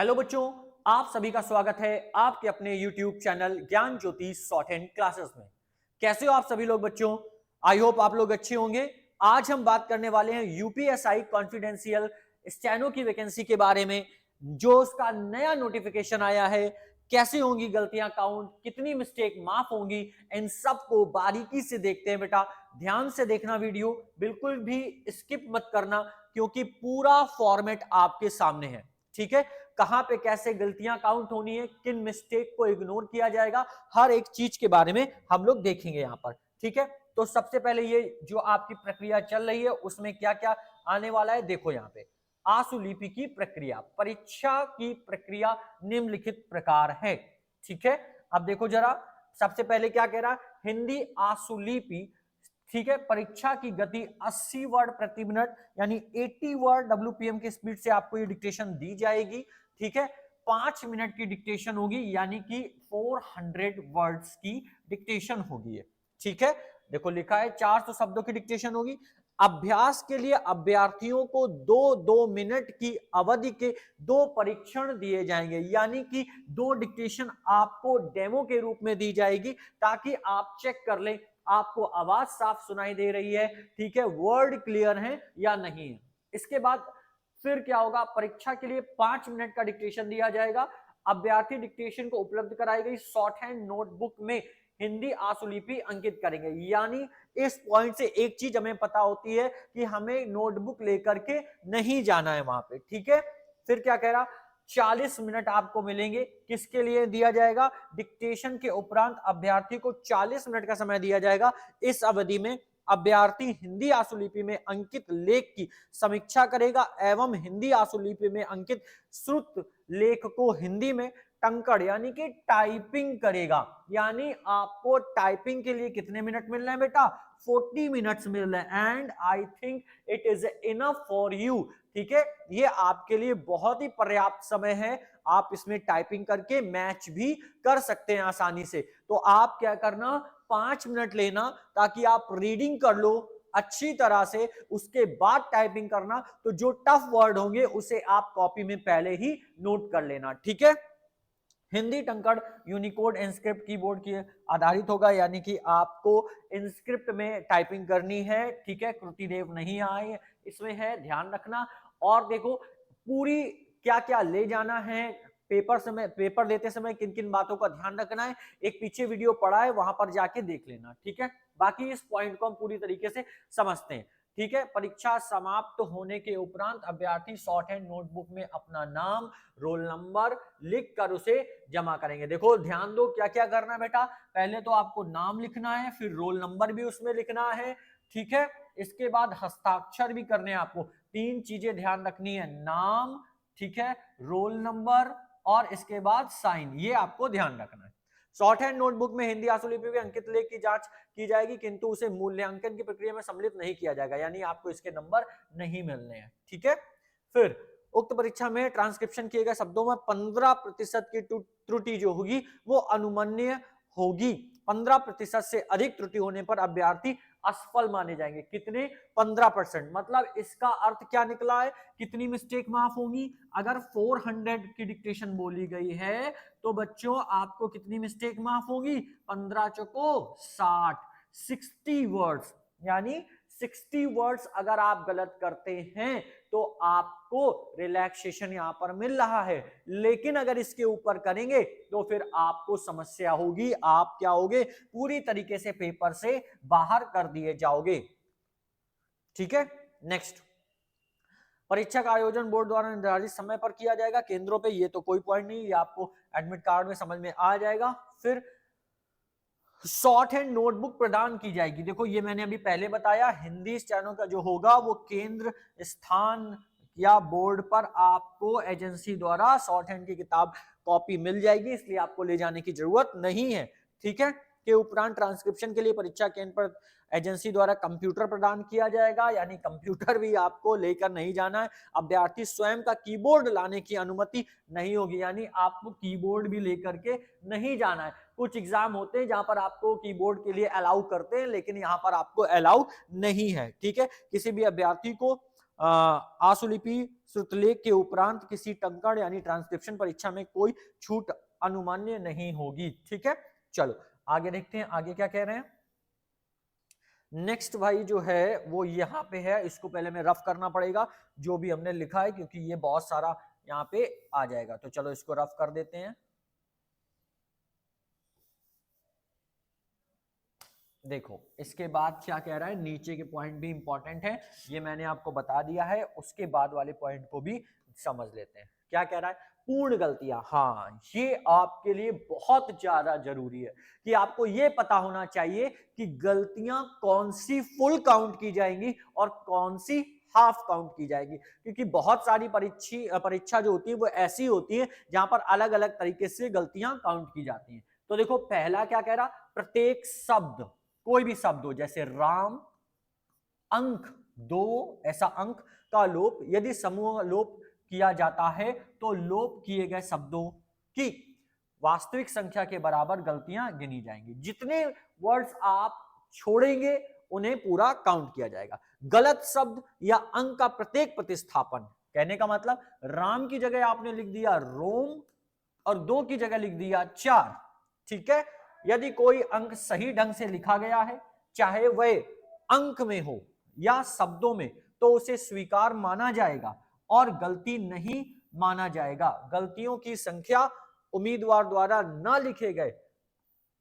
Hello बच्चों, आप सभी का स्वागत है आपके अपने YouTube चैनल ज्ञान ज्योति शॉर्ट हैंड क्लासेस में। कैसे हो आप सभी लोग बच्चों? आई होप आप लोग अच्छे होंगे। आज हम बात करने वाले हैं यूपीएसआई कॉन्फिडेंशियल स्टेनो की वैकेंसी के बारे में, जो उसका नया नोटिफिकेशन आया है। कैसे होंगी गलतियां काउंट, कितनी मिस्टेक माफ होंगी, इन सब को बारीकी से देखते हैं बेटा। ध्यान से देखना वीडियो, बिल्कुल भी स्किप मत करना, क्योंकि पूरा फॉर्मेट आपके सामने है। ठीक है, कहां पे कैसे गलतियां काउंट होनी है, किन मिस्टेक को इग्नोर किया जाएगा, हर एक चीज के बारे में हम लोग देखेंगे यहां पर। ठीक है, तो सबसे पहले ये जो आपकी प्रक्रिया चल रही है उसमें क्या क्या आने वाला है, देखो यहां पे। आशुलिपि की प्रक्रिया, परीक्षा की प्रक्रिया निम्नलिखित प्रकार है। ठीक है, अब देखो जरा, सबसे पहले क्या कह रहा, हिंदी आशुलिपि। ठीक है, परीक्षा की गति 80 वर्ड प्रति मिनट यानी 80 वर्ड डब्ल्यूपीएम की स्पीड से आपको ये डिक्टेशन दी जाएगी। ठीक है, 5 मिनट की डिक्टेशन होगी, यानी कि 400 वर्ड्स की डिक्टेशन होगी ये। ठीक है, देखो लिखा है 400 शब्दों की डिक्टेशन होगी। अभ्यास के लिए अभ्यर्थियों को 2-2 मिनट की अवधि के 2 परीक्षण दिए जाएंगे, यानी कि 2 डिक्टेशन आपको डेमो के रूप में दी जाएगी, ताकि आप चेक कर लें आपको आवाज साफ सुनाई दे रही है, ठीक है, वर्ड क्लियर है या नहीं है। इसके बाद फिर क्या होगा, परीक्षा के लिए 5 मिनट का डिक्टेशन दिया जाएगा। अभ्यर्थी डिक्टेशन को उपलब्ध कराई गई शॉर्ट हैंड नोटबुक में हिंदी आशुलिपि अंकित करेंगे। यानी इस पॉइंट से एक चीज हमें पता होती है कि हमें नोटबुक लेकर के नहीं जाना है वहां पे। ठीक है, फिर क्या कह रहा, 40 मिनट आपको मिलेंगे। किसके लिए दिया जाएगा, डिक्टेशन के उपरांत अभ्यर्थी को 40 मिनट का समय दिया जाएगा। इस अवधि में अभ्यर्थी हिंदी आशुलिपि में अंकित लेख की समीक्षा करेगा एवं हिंदी आशुलिपि में अंकित श्रुत लेख को हिंदी में टंकड़ यानी कि टाइपिंग करेगा। यानी आपको टाइपिंग के लिए कितने मिनट मिल रहे हैं बेटा, 40 मिनट्स मिल रहे हैं, and I think it is enough for you. ठीक है, ये आपके लिए बहुत ही पर्याप्त समय है। आप इसमें टाइपिंग करके मैच भी कर सकते हैं आसानी से। तो आप क्या करना, 5 मिनट लेना, ताकि आप रीडिंग कर लो अच्छी तरह से, उसके बाद टाइपिंग करना। तो जो टफ वर्ड होंगे उसे आप कॉपी में पहले ही नोट कर लेना। ठीक है, हिंदी टंकड़ यूनिकोड इंस्क्रिप्ट कीबोर्ड की आधारित होगा, यानी कि आपको इंस्क्रिप्ट में टाइपिंग करनी है। ठीक है, त्रुटिदेव नहीं आए इसमें है, ध्यान रखना। और देखो पूरी क्या क्या ले जाना है, पेपर देते समय किन किन बातों का ध्यान रखना है, एक पीछे वीडियो पड़ा है वहां पर जाके देख लेना। ठीक है, बाकी इस पॉइंट को हम पूरी तरीके से समझते हैं। ठीक है, परीक्षा समाप्त होने के उपरांत अभ्यर्थी शॉर्ट हैंड नोटबुक में अपना नाम, रोल नंबर लिख कर उसे जमा करेंगे। देखो ध्यान दो क्या क्या करना है बेटा, पहले तो आपको नाम लिखना है, फिर रोल नंबर भी उसमें लिखना है। ठीक है, इसके बाद हस्ताक्षर भी करने हैं आपको। 3 चीजें ध्यान रखनी है, नाम, ठीक है, रोल नंबर और इसके बाद साइन, ये आपको ध्यान रखना है। शॉर्ट हैंड नोटबुक में हिंदी आशुलिपि में अंकित लेख की जांच की जाएगी, किंतु उसे मूल्यांकन की प्रक्रिया में सम्मिलित नहीं किया जाएगा, यानी आपको इसके नंबर नहीं मिलने हैं। ठीक है, फिर उक्त परीक्षा में ट्रांसक्रिप्शन किए गए शब्दों में 15% की त्रुटि जो होगी वो अनुमन्य होगी। 15% से अधिक त्रुटि होने पर अभ्यर्थी असफल माने जाएंगे। कितने, 15%। मतलब इसका अर्थ क्या निकला है, कितनी मिस्टेक माफ होगी, अगर 400 की डिक्टेशन बोली गई है तो बच्चों आपको कितनी मिस्टेक माफ होगी, 15 चौको 60, 60 वर्ड्स, यानी 60 वर्ड्स अगर आप गलत करते हैं तो आपको रिलैक्सेशन यहां पर मिल रहा है। लेकिन अगर इसके ऊपर करेंगे तो फिर आपको समस्या होगी, आप क्या होगे, पूरी तरीके से पेपर से बाहर कर दिए जाओगे। ठीक है, नेक्स्ट, परीक्षा का आयोजन बोर्ड द्वारा निर्धारित समय पर किया जाएगा केंद्रों पे, ये तो कोई पॉइंट नहीं, ये आपको एडमिट कार्ड में समझ में आ जाएगा। फिर शॉर्ट हैंड नोटबुक प्रदान की जाएगी। देखो ये मैंने अभी पहले बताया, हिंदी स्टेनो का जो होगा वो केंद्र स्थान या बोर्ड पर आपको एजेंसी द्वारा शॉर्ट हैंड की किताब कॉपी मिल जाएगी, इसलिए आपको ले जाने की जरूरत नहीं है। ठीक है, के उपरांत ट्रांसक्रिप्शन के लिए परीक्षा केंद्र पर एजेंसी द्वारा कंप्यूटर प्रदान किया जाएगा, यानी कंप्यूटर भी आपको लेकर नहीं जाना है। अभ्यर्थी स्वयं का कीबोर्ड लाने की अनुमति नहीं होगी, यानी आपको कीबोर्ड भी लेकर के नहीं जाना है। कुछ एग्जाम होते हैं जहां पर आपको कीबोर्ड के लिए अलाउ करते हैं, लेकिन यहां पर आपको अलाउ नहीं है। ठीक है, किसी भी अभ्यर्थी को आशुलिपि श्रुतलेख के उपरांत किसी टंकण यानी ट्रांसक्रिप्शन परीक्षा में कोई छूट अनुमान्य नहीं होगी। ठीक है, चलो आगे देखते हैं आगे क्या कह रहे हैं। नेक्स्ट भाई जो है वो यहाँ पे है, इसको पहले मैं रफ करना पड़ेगा जो भी हमने लिखा है, क्योंकि ये बहुत सारा यहाँ पे आ जाएगा। तो चलो इसको रफ कर देते हैं। देखो इसके बाद क्या कह रहा है, नीचे के पॉइंट भी इंपॉर्टेंट है, ये मैंने आपको बता दिया है, उसके बाद वाले पॉइंट को भी समझ लेते हैं। क्या कह रहा है, पूर्ण गलतियां। हाँ, ये आपके लिए बहुत ज्यादा जरूरी है कि आपको ये पता होना चाहिए कि गलतियां कौन सी फुल काउंट की जाएंगी और कौन सी हाफ काउंट की जाएगी, क्योंकि बहुत सारी परीक्षा जो होती है वो ऐसी होती है जहां पर अलग अलग तरीके से गलतियां काउंट की जाती हैं। तो देखो पहला क्या कह रहा, प्रत्येक शब्द, कोई भी शब्द हो जैसे राम, अंक, दो, ऐसा अंक का लोप यदि समूह लोप किया जाता है तो लोप किए गए शब्दों की वास्तविक संख्या के बराबर गलतियां गिनी जाएंगी। जितने वर्ड्स आप छोड़ेंगे उन्हें पूरा काउंट किया जाएगा। गलत शब्द या अंक का प्रत्येक प्रतिस्थापन, कहने का मतलब राम की जगह आपने लिख दिया रोम और दो की जगह लिख दिया चार। ठीक है, यदि कोई अंक सही ढंग से लिखा गया है, चाहे वह अंक में हो या शब्दों में, तो उसे स्वीकार माना जाएगा और गलती नहीं माना जाएगा। गलतियों की संख्या उम्मीदवार द्वारा न लिखे गए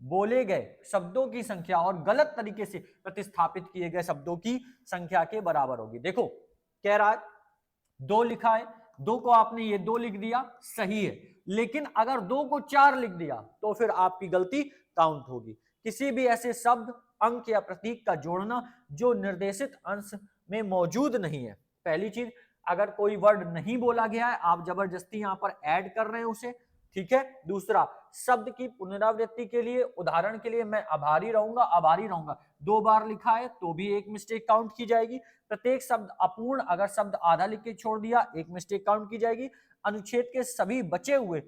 बोले गए शब्दों की संख्या और गलत तरीके से प्रतिस्थापित किए गए शब्दों की संख्या के बराबर होगी। देखो कह रहा है दो लिखा है, दो को आपने ये दो लिख दिया, सही है, लेकिन अगर दो को चार लिख दिया तो फिर आपकी गलती काउंट होगी। किसी भी ऐसे शब्द, अंक या प्रतीक का जोड़ना जो निर्देशित अंश में मौजूद नहीं है। पहली चीज, अगर कोई वर्ड नहीं बोला गया है, आप जबरदस्ती यहां पर ऐड कर रहे हैं उसे। ठीक है, दूसरा, शब्द की पुनरावृत्ति के लिए, उदाहरण के लिए मैं आभारी रहूंगा, आभारी रहूंगा, दो बार लिखा है तो भी एक मिस्टेक काउंट की जाएगी। प्रत्येक शब्द अपूर्ण, अगर शब्द आधा लिख के छोड़ दिया एक मिस्टेक काउंट की जाएगी। अनुच्छेद के सभी बचे हुए,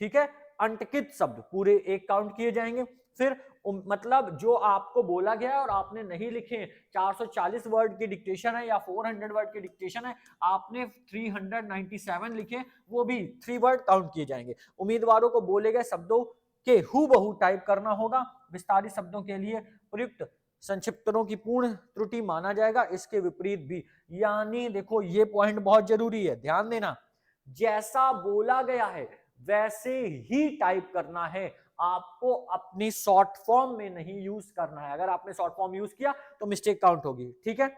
ठीक है, अंटकित शब्द पूरे एक काउंट किए जाएंगे। फिर मतलब जो आपको बोला गया है और आपने नहीं लिखे, 440 वर्ड की डिक्टेशन है या 400 वर्ड की डिक्टेशन है, आपने 397 लिखे, वो भी 3 वर्ड काउंट किए जाएंगे। उम्मीदवारों को बोले गए शब्दों के हूबहू टाइप करना होगा। विस्तारित शब्दों के लिए प्रयुक्त संक्षिप्तों की पूर्ण त्रुटि माना जाएगा, इसके विपरीत भी। यानी देखो ये पॉइंट बहुत जरूरी है, ध्यान देना, जैसा बोला गया है वैसे ही टाइप करना है, आपको अपनी शॉर्ट फॉर्म में नहीं यूज करना है। अगर आपने शॉर्ट फॉर्म यूज किया तो मिस्टेक काउंट होगी। ठीक है,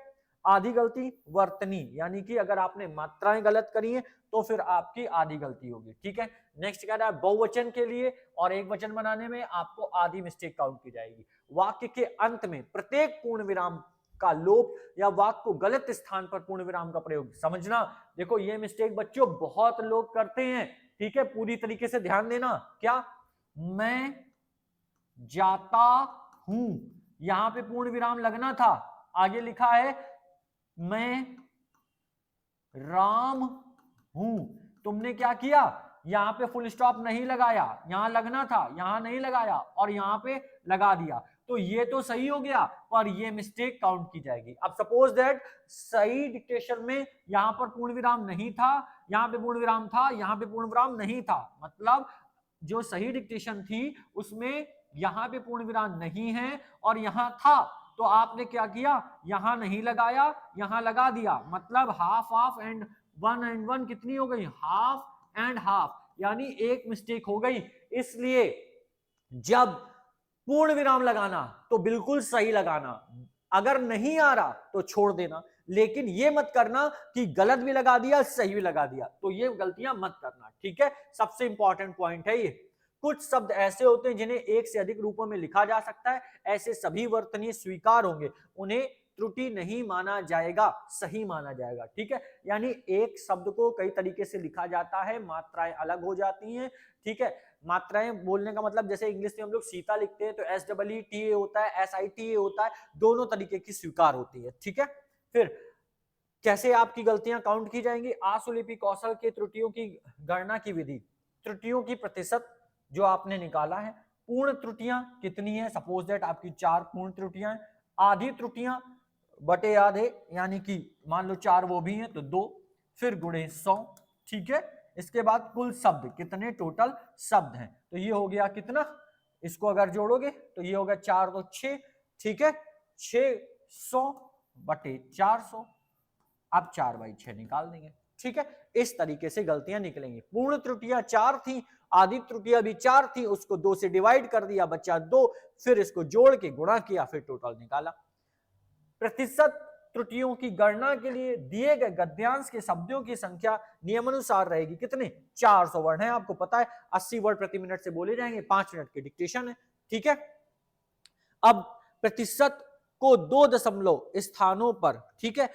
आधी गलती वर्तनी, यानी कि अगर आपने मात्राएं गलत करी हैं तो फिर आपकी आधी गलती होगी। ठीक है, नेक्स्ट कह रहा है बहुवचन के लिए और एक वचन बनाने में आपको आधी मिस्टेक काउंट की जाएगी। वाक्य के अंत में प्रत्येक पूर्ण विराम का लोप या वाक्य को गलत स्थान पर पूर्ण विराम का प्रयोग, समझना। देखो ये मिस्टेक बच्चों बहुत लोग करते हैं। ठीक है, पूरी तरीके से ध्यान देना। क्या, मैं जाता हूं, यहां पे पूर्ण विराम लगना था, आगे लिखा है मैं राम हूं, तुमने क्या किया, यहां पे फुल स्टॉप नहीं लगाया, यहां लगना था, यहां नहीं लगाया और यहां पे लगा दिया, तो ये तो सही हो गया पर ये मिस्टेक काउंट की जाएगी। अब सपोज दैट सही डिक्टेशन में यहां पर पूर्ण विराम नहीं था, यहां पे पूर्ण विराम था, यहां पे पूर्ण विराम नहीं था, मतलब जो सही डिक्टेशन थी उसमें यहां पे पूर्ण विराम नहीं है और यहां था, तो आपने क्या किया, यहां नहीं लगाया, यहां लगा दिया, मतलब हाफ हाफ एंड वन कितनी हो गई, हाफ एंड हाफ, यानी एक मिस्टेक हो गई। इसलिए जब पूर्ण विराम लगाना तो बिल्कुल सही लगाना, अगर नहीं आ रहा तो छोड़ देना, लेकिन ये मत करना कि गलत भी लगा दिया सही भी लगा दिया, तो ये गलतियां मत करना। ठीक है, सबसे इंपॉर्टेंट पॉइंट है ये। कुछ शब्द ऐसे होते हैं जिन्हें एक से अधिक रूपों में लिखा जा सकता है, ऐसे सभी वर्तनीय स्वीकार होंगे, उन्हें त्रुटि नहीं माना जाएगा, सही माना जाएगा। ठीक है, यानी एक शब्द को कई तरीके से लिखा जाता है, मात्राएं अलग हो जाती हैं। ठीक है, मात्राएं बोलने का मतलब जैसे इंग्लिश में हम लोग सीता लिखते हैं तो SEETA होता है, SITA होता है, दोनों तरीके की स्वीकार होती है। ठीक है, फिर कैसे आपकी गलतियां काउंट की जाएंगी, आशुलिपि कौशल के त्रुटियों की गणना की विधि, त्रुटियों की प्रतिशत जो आपने निकाला है, पूर्ण त्रुटियां कितनी है, सपोज दैट आपकी 4 पूर्ण त्रुटियां हैं, आधी त्रुटियां बटे आधे, यानी कि मान लो 4 वो भी हैं तो 2, फिर गुणे 100, ठीक है। इसके बाद कुल शब्द कितने टोटल शब्द हैं, तो ये हो गया कितना, इसको अगर जोड़ोगे तो ये होगा 4 तो 6, ठीक है, 600 बटे 400, आप 4/6 निकाल देंगे, ठीक है। इस तरीके से गलतियां निकलेंगी। पूर्ण त्रुटियां 4 थी, आधी त्रुटियां भी 4 थी, उसको 2 से डिवाइड कर दिया, बचा 2, फिर इसको जोड़ के गुणा किया, फिर टोटल निकाला। प्रतिशत त्रुटियों की गणना के लिए दिए गए गद्यांश के शब्दों की संख्या नियमानुसार रहेगी कितने, 400 वर्ड है, आपको पता है 80 वर्ड प्रति मिनट से बोले जाएंगे, 5 मिनट की डिक्टेशन है, ठीक है। अब प्रतिशत को 2 दशमलव स्थानों पर, ठीक है,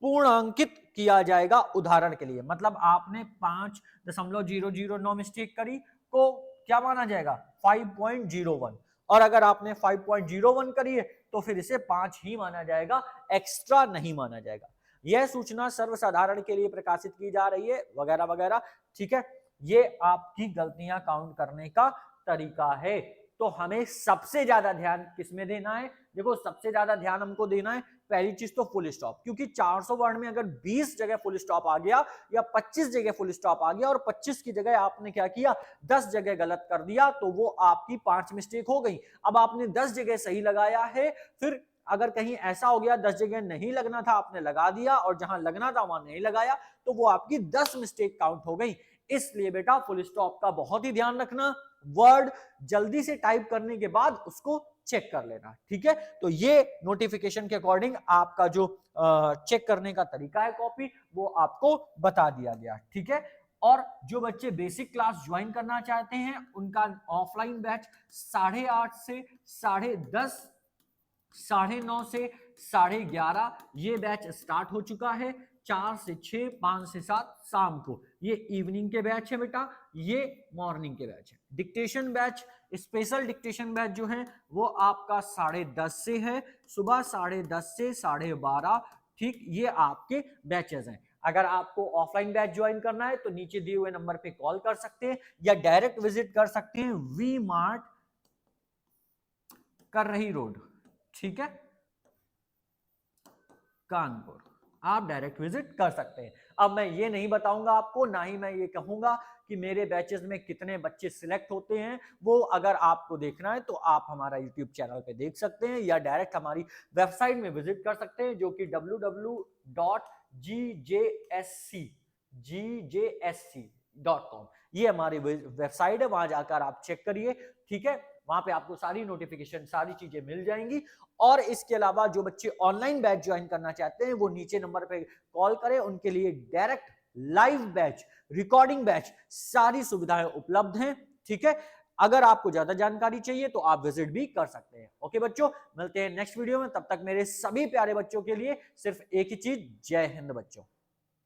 पूर्णांकित किया जाएगा। उदाहरण के लिए मतलब आपने 5.009 मिस्टेक करी को क्या माना जाएगा, 5.01, और अगर आपने 5.01 करी है तो फिर इसे 5 ही माना जाएगा, एक्स्ट्रा नहीं माना जाएगा। यह सूचना सर्वसाधारण के लिए प्रकाशित की जा रही है, वगैरह वगैरह, ठीक है। ये आपकी गलतियां काउंट करने का तरीका है। तो हमें सबसे ज्यादा ध्यान किसमें देना है, देखो सबसे ज्यादा ध्यान हमको देना है पहली चीज तो फुल स्टॉप, क्योंकि 400 वर्ड में अगर 20 जगह फुल स्टॉप आ गया या 25 जगह फुल स्टॉप आ गया और 25 की जगह आपने क्या किया 10 जगह गलत कर दिया, तो वो आपकी 5 मिस्टेक हो गई। अब आपने 10 जगह सही लगाया है, फिर अगर कहीं ऐसा हो गया 10 जगह नहीं लगना था आपने लगा दिया और जहां लगना था वहां नहीं लगाया, तो वो आपकी 10 मिस्टेक काउंट हो गई। इसलिए बेटा फुल स्टॉप का बहुत ही ध्यान रखना, वर्ड जल्दी से टाइप करने के बाद उसको चेक कर लेना, ठीक है। तो ये नोटिफिकेशन के अकॉर्डिंग आपका जो चेक करने का तरीका है कॉपी, वो आपको बता दिया गया, ठीक है। और जो बच्चे बेसिक क्लास ज्वाइन करना चाहते हैं उनका ऑफलाइन बैच 8:30 से 10:30, 9:30 से 11:30 ये बैच स्टार्ट हो चुका है। 4 से 6, 5 से 7 शाम को ये इवनिंग के बैच है बेटा, ये मॉर्निंग के बैच है। Dictation batch, special dictation batch जो है वो आपका 10:30 से है, सुबह 10:30 से 12:30, ठीक, ये आपके बैचेस हैं। अगर आपको ऑफलाइन बैच ज्वाइन करना है तो नीचे दिए हुए नंबर पे कॉल कर सकते हैं या डायरेक्ट विजिट कर सकते हैं वी मार्ट कररही रोड, ठीक है, कानपुर, आप डायरेक्ट विजिट कर सकते हैं। अब मैं ये नहीं बताऊंगा आपको, ना ही मैं ये कहूंगा कि मेरे बैचेस में कितने बच्चे सिलेक्ट होते हैं, वो अगर आपको देखना है तो आप हमारा यूट्यूब चैनल पे देख सकते हैं या डायरेक्ट हमारी वेबसाइट में विजिट कर सकते हैं जो कि www.gjsc.com, ये हमारी वेबसाइट है, वहां जाकर आप चेक करिए, ठीक है। वहां पे आपको सारी नोटिफिकेशन सारी चीजें मिल जाएंगी। और इसके अलावा जो बच्चे ऑनलाइन बैच ज्वाइन करना चाहते हैं वो नीचे नंबर पे कॉल करें, उनके लिए direct live batch, recording batch, सारी सुविधाएं उपलब्ध हैं, ठीक है। अगर आपको ज्यादा जानकारी चाहिए तो आप विजिट भी कर सकते हैं। ओके बच्चों, मिलते हैं नेक्स्ट वीडियो में, तब तक मेरे सभी प्यारे बच्चों के लिए सिर्फ एक ही चीज, जय हिंद बच्चों।